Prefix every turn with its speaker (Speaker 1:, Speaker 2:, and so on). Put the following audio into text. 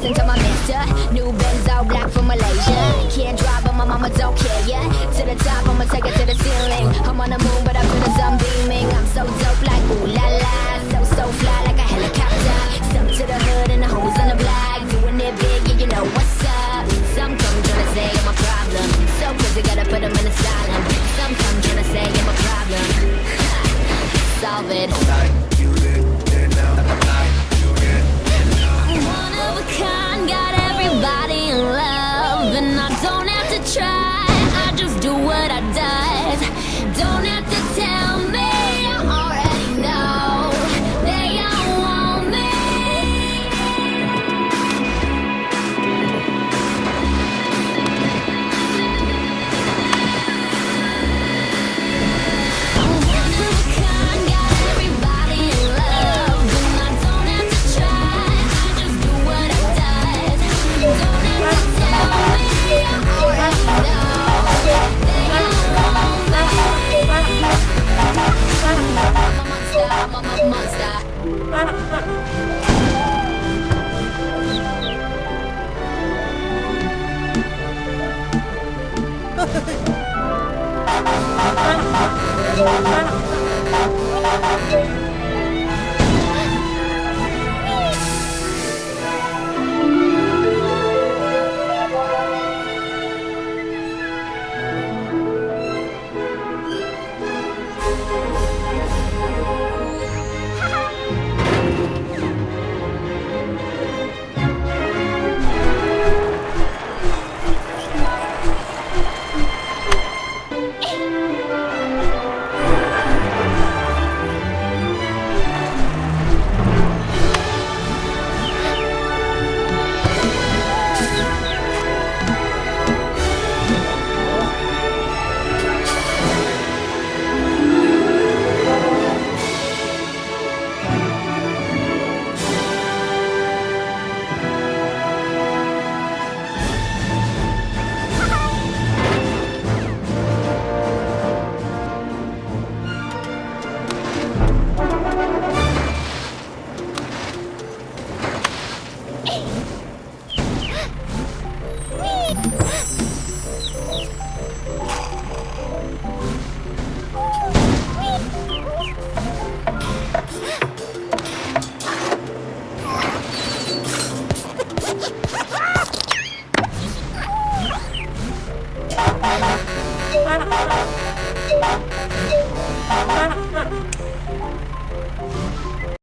Speaker 1: listen to my mister. New Benz all black from Malaysia. Can't drive but my mama don't care yet. To the top, I'ma take it to the ceiling. I'm on the moon but I feel the sun beaming. I'm so dope like ooh la la. So fly like a helicopter. Step to the hood and the hoes on the block. Doing it big, yeah, you know what's up. Some come tryna say I'm a problem. So crazy, gotta put them in asylum. Some come tryna say I'm a problem. Solve it. I'm one of a kind, got everybody in love. And I don't have to try, I just do what I does. Don't have to tell me, I already know. They all want me. I'm one of a kind, got everybody in love. And I don't have to try, I just do what I does. Don't have to tell me, I already know. They all want me. I'm a monster.